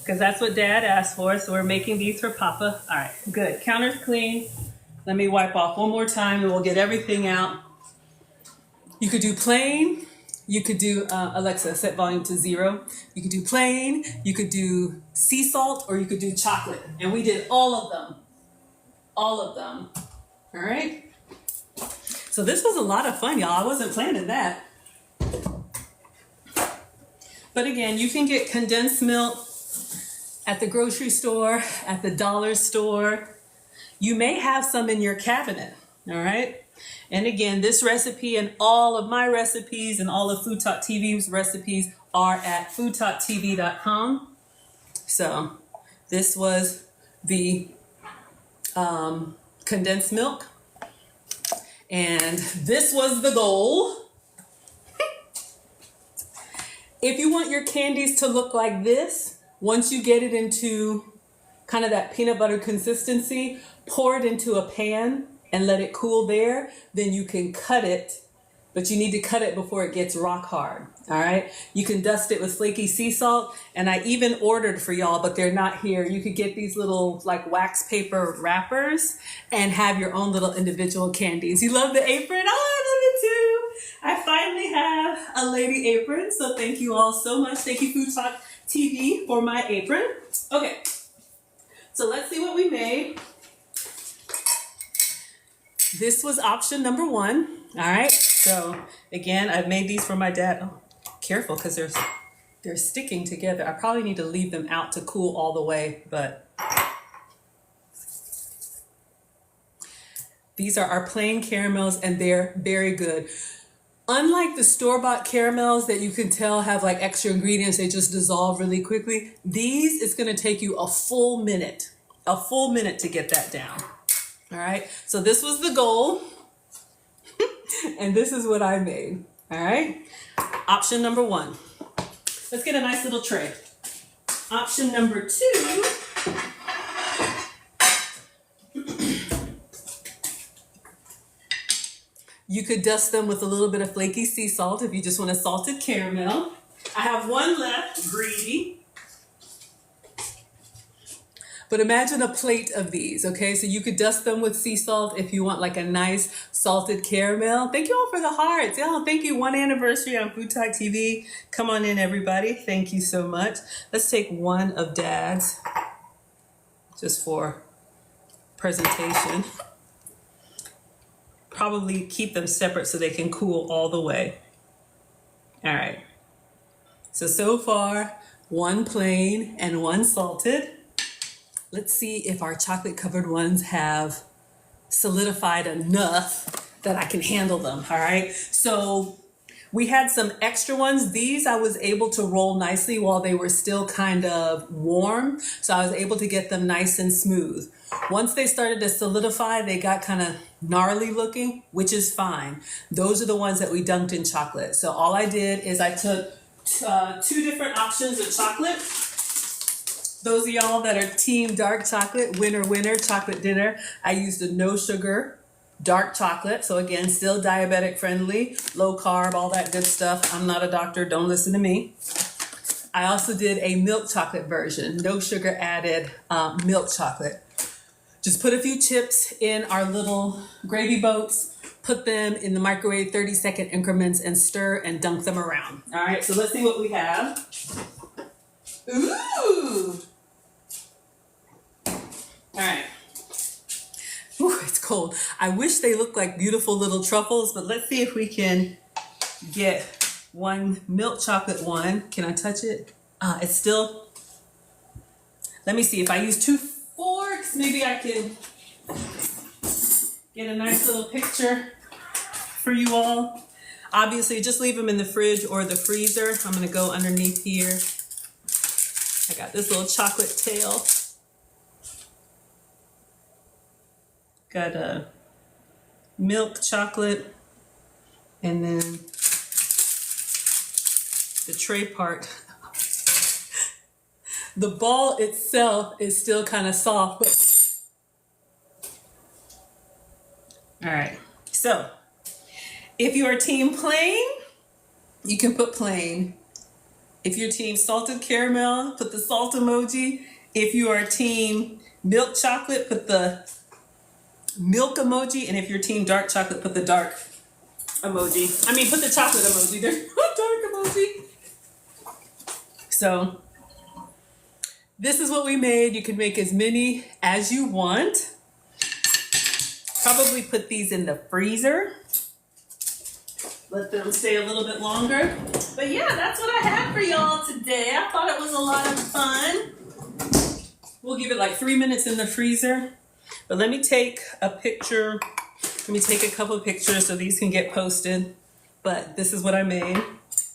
because that's what Dad asked for, so we're making these for Papa. All right, good. Counter's clean. Let me wipe off one more time and we'll get everything out. You could do plain. You could do, Alexa, set volume to 0. You could do plain, you could do sea salt, or you could do chocolate. And we did all of them. All of them. All right? So this was a lot of fun, y'all. I wasn't planning that. But again, you can get condensed milk at the grocery store, at the dollar store. You may have some in your cabinet, all right? And again, this recipe and all of my recipes and all of FoodTokTV's recipes are at FoodTokTV.com. So this was the condensed milk. And this was the goal. If you want your candies to look like this, once you get it into kind of that peanut butter consistency, pour it into a pan and let it cool there. Then you can cut it, but you need to cut it before it gets rock hard. All right. You can dust it with flaky sea salt. And I even ordered for y'all, but they're not here. You could get these little like wax paper wrappers and have your own little individual candies. You love the apron? Oh, I love it too. I finally have a lady apron. So thank you all so much. Thank you, FoodTokTV, for my apron. Okay. So let's see what we made. This was option number 1. All right. So again, I've made these for my dad. Oh, careful, because they're sticking together. I probably need to leave them out to cool all the way, but these are our plain caramels, and they're very good. Unlike the store-bought caramels that you can tell have like extra ingredients, they just dissolve really quickly. These, it's going to take you a full minute to get that down. All right. So this was the goal. And this is what I made. All right. Option number 1. Let's get a nice little tray. Option number 2. You could dust them with a little bit of flaky sea salt if you just want a salted caramel. I have one left, greedy. But imagine a plate of these, okay? So you could dust them with sea salt if you want like a nice salted caramel. Thank you all for the hearts. Yeah, thank you. 1 anniversary on FoodTokTV. Come on in, everybody. Thank you so much. Let's take one of Dad's just for presentation. Probably keep them separate so they can cool all the way. All right. So far, one plain and one salted. Let's see if our chocolate covered ones have solidified enough that I can handle them, all right? So we had some extra ones. These I was able to roll nicely while they were still kind of warm. So I was able to get them nice and smooth. Once they started to solidify, they got kind of gnarly looking, which is fine. Those are the ones that we dunked in chocolate. So all I did is I took 2 different options of chocolate. Those of y'all that are team dark chocolate, winner, chocolate dinner, I used a no sugar dark chocolate. So again, still diabetic friendly, low carb, all that good stuff. I'm not a doctor, don't listen to me. I also did a milk chocolate version, no sugar added milk chocolate. Just put a few chips in our little gravy boats, put them in the microwave 30-second increments and stir and dunk them around. All right, so let's see what we have. Ooh! All right. Ooh, it's cold. I wish they looked like beautiful little truffles, but let's see if we can get one milk chocolate one. Can I touch it? It's still, let me see. If I use 2 forks, maybe I can get a nice little picture for you all. Obviously, just leave them in the fridge or the freezer. I'm gonna go underneath here. I got this little chocolate tail. Got a milk chocolate, and then the tray part. The ball itself is still kind of soft, but all right. So if you are team plain, you can put plain. If you're team salted caramel, put the salt emoji. If you are team milk chocolate, put the milk emoji. And if you're team dark chocolate, put the dark emoji. I mean, put the chocolate emoji. There's no dark emoji. So this is what we made. You can make as many as you want. Probably put these in the freezer. Let them stay a little bit longer. But yeah, that's what I had for y'all today. I thought it was a lot of fun. We'll give it like 3 minutes in the freezer. But let me take a picture. Let me take a couple of pictures so these can get posted. But this is what I made.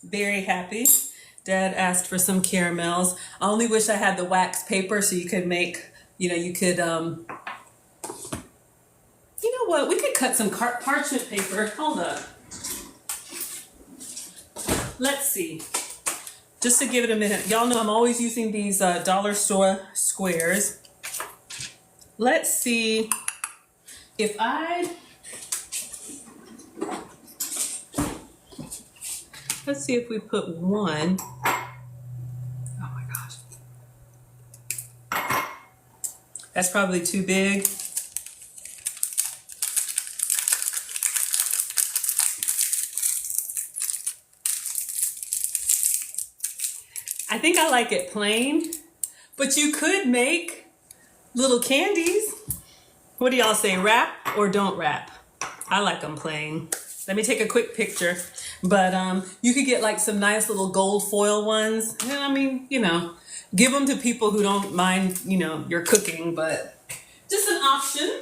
Very happy. Dad asked for some caramels. I only wish I had the wax paper so you could make, you could, you know what? We could cut some parchment paper. Hold up. Let's see. Just to give it a minute. Y'all know I'm always using these dollar store squares. Let's see if let's see if we put one. Oh my gosh. That's probably too big. I think I like it plain, but you could make little candies. What do y'all say, wrap or don't wrap? I like them plain. Let me take a quick picture. But you could get like some nice little gold foil ones. And I mean, give them to people who don't mind, your cooking, but just an option.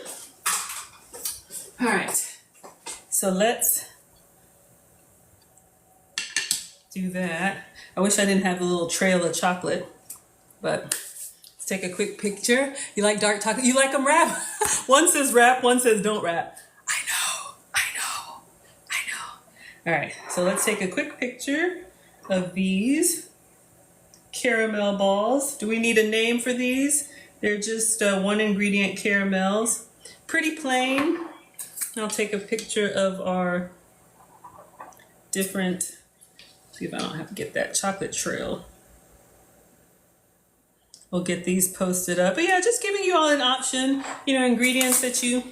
All right, so let's do that. I wish I didn't have a little trail of chocolate, but let's take a quick picture. You like dark chocolate? You like them wrap? One says wrap, one says don't wrap. I know. All right, so let's take a quick picture of these caramel balls. Do we need a name for these? They're just 1 ingredient caramels. Pretty plain. I'll take a picture of our different, see if I don't have to get that chocolate trail. we'll get these posted up. But yeah, just giving you all an option, you know, ingredients that you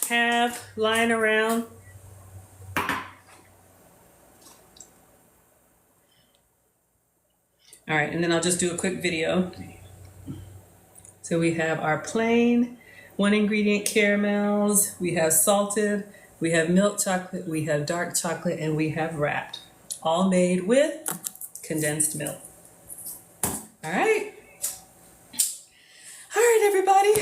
have lying around. All right, and then I'll just do a quick video. So we have our plain 1-ingredient caramels, we have salted, we have milk chocolate, we have dark chocolate, and we have wrapped. All made with condensed milk. All right. All right, everybody.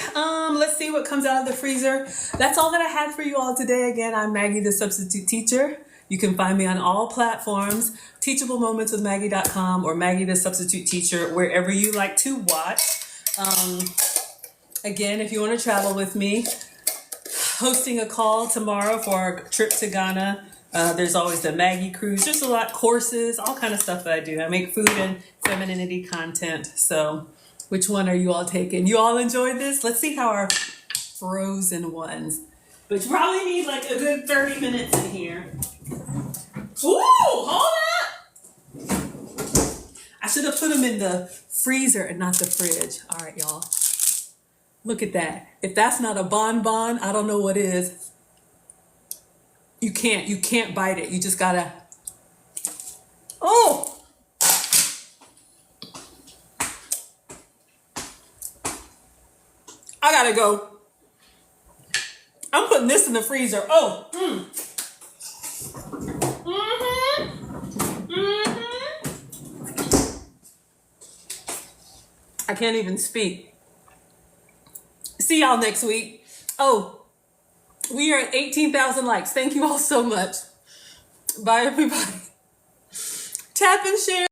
Let's see what comes out of the freezer. That's all that I had for you all today. Again, I'm Maggie, the substitute teacher. You can find me on all platforms, teachablemomentswithmaggie.com or Maggie, the substitute teacher, wherever you like to watch. Again, if you want to travel with me, hosting a call tomorrow for our trip to Ghana. There's always the Maggie cruise. There's a lot, courses, all kind of stuff that I do. I make food and femininity content. So which one are you all taking? You all enjoyed this? Let's see how our frozen ones. But you probably need like a good 30 minutes in here. Ooh, hold up! I should have put them in the freezer and not the fridge. All right, y'all. Look at that. If that's not a bonbon, I don't know what is. You can't bite it. You just gotta. Oh! I gotta go. I'm putting this in the freezer. Oh. I can't even speak. See y'all next week. Oh, we are at 18,000 likes. Thank you all so much. Bye, everybody. Tap and share.